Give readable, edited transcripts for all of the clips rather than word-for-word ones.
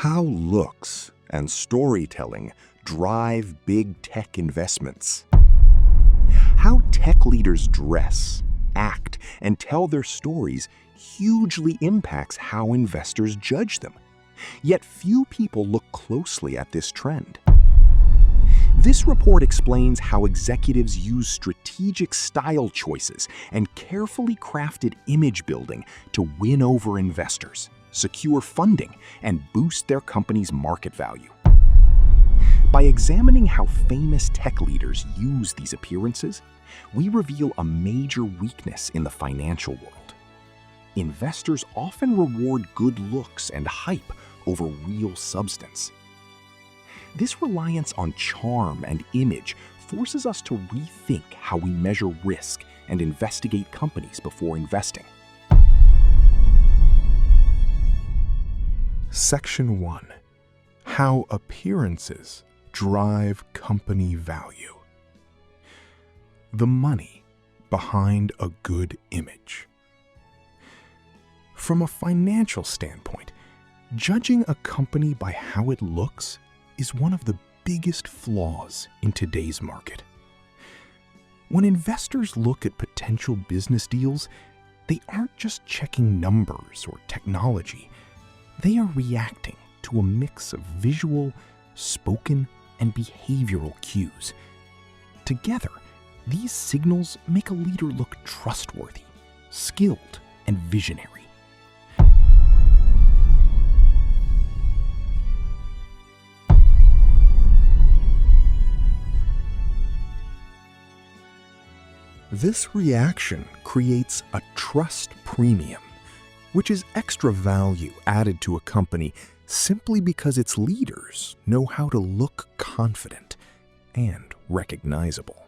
How looks and storytelling drive big tech investments. How tech leaders dress, act, and tell their stories hugely impacts how investors judge them. Yet few people look closely at this trend. This report explains how executives use strategic style choices and carefully crafted image building to win over investors, secure funding, and boost their company's market value. By examining how famous tech leaders use these appearances, we reveal a major weakness in the financial world. Investors often reward good looks and hype over real substance. This reliance on charm and image forces us to rethink how we measure risk and investigate companies before investing. Section 1. How appearances drive company value. The money behind a good image. From a financial standpoint, judging a company by how it looks is one of the biggest flaws in today's market. When investors look at potential business deals, they aren't just checking numbers or technology. They are reacting to a mix of visual, spoken, and behavioral cues. Together, these signals make a leader look trustworthy, skilled, and visionary. This reaction creates a trust premium, which is extra value added to a company simply because its leaders know how to look confident and recognizable.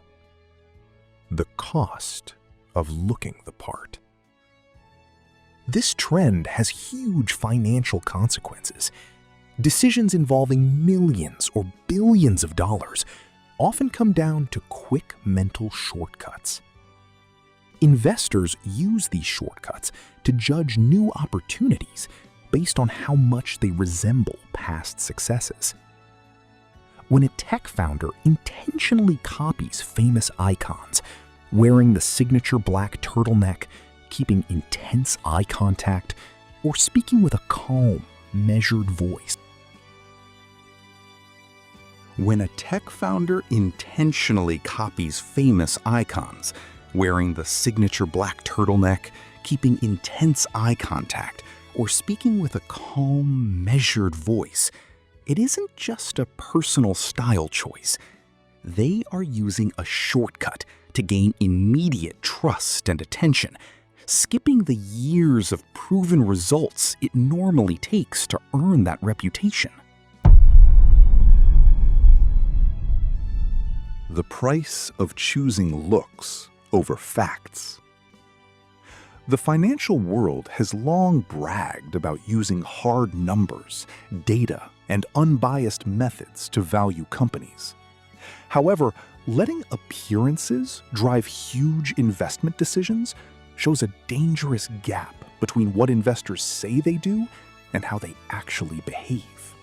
The cost of looking the part. This trend has huge financial consequences. Decisions involving millions or billions of dollars often come down to quick mental shortcuts. Investors use these shortcuts to judge new opportunities based on how much they resemble past successes. When a tech founder intentionally copies famous icons, wearing the signature black turtleneck, keeping intense eye contact, or speaking with a calm, measured voice. When a tech founder intentionally copies famous icons, wearing the signature black turtleneck, keeping intense eye contact, or speaking with a calm, measured voice, it isn't just a personal style choice. They are using a shortcut to gain immediate trust and attention, skipping the years of proven results it normally takes to earn that reputation. The price of choosing looks over facts. The financial world has long bragged about using hard numbers, data, and unbiased methods to value companies. However, letting appearances drive huge investment decisions shows a dangerous gap between what investors say they do and how they actually behave.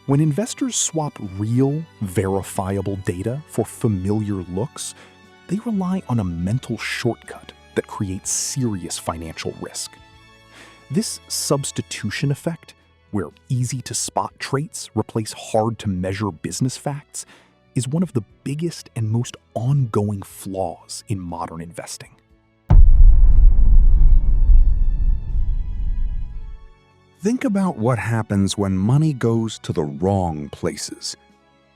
When investors swap real, verifiable data for familiar looks, they rely on a mental shortcut that creates serious financial risk. This substitution effect, where easy-to-spot traits replace hard-to-measure business facts, is one of the biggest and most ongoing flaws in modern investing. Think about what happens when money goes to the wrong places.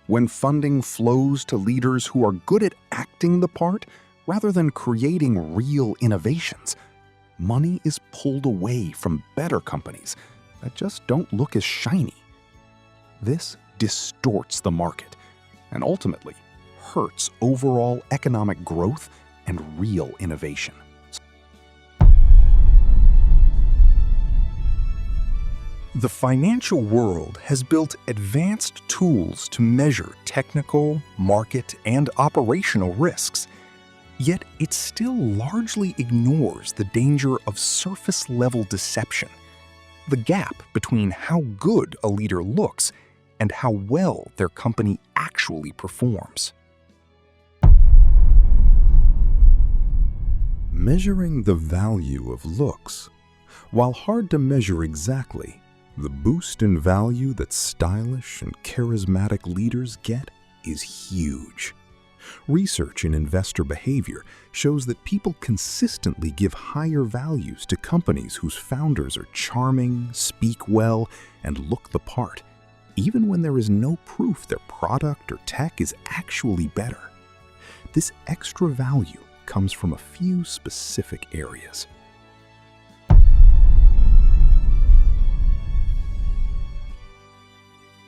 When funding flows to leaders who are good at acting the part rather than creating real innovations, money is pulled away from better companies that just don't look as shiny. This distorts the market and ultimately hurts overall economic growth and real innovation. The financial world has built advanced tools to measure technical, market, and operational risks, yet it still largely ignores the danger of surface-level deception. the gap between how good a leader looks and how well their company actually performs. Measuring the value of looks. While hard to measure exactly, the boost in value that stylish and charismatic leaders get is huge. Research in investor behavior shows that people consistently give higher values to companies whose founders are charming, speak well, and look the part, even when there is no proof their product or tech is actually better. This extra value comes from a few specific areas.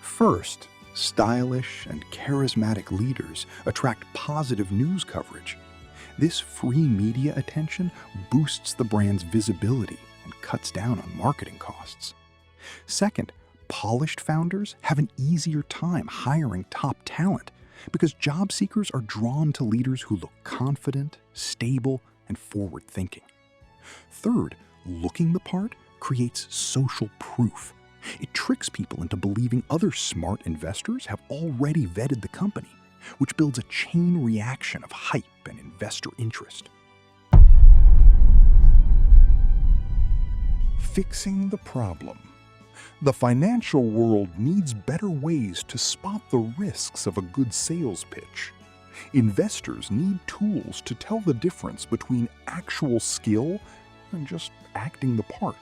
First, stylish and charismatic leaders attract positive news coverage. This free media attention boosts the brand's visibility and cuts down on marketing costs. Second, polished founders have an easier time hiring top talent because job seekers are drawn to leaders who look confident, stable, and forward-thinking. Third, looking the part creates social proof. It tricks people into believing other smart investors have already vetted the company, which builds a chain reaction of hype and investor interest. Fixing the problem. The financial world needs better ways to spot the risks of a good sales pitch. Investors need tools to tell the difference between actual skill and just acting the part.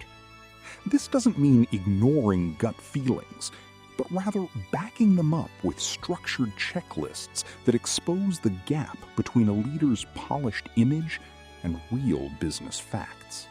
This doesn't mean ignoring gut feelings, but rather backing them up with structured checklists that expose the gap between a leader's polished image and real business facts.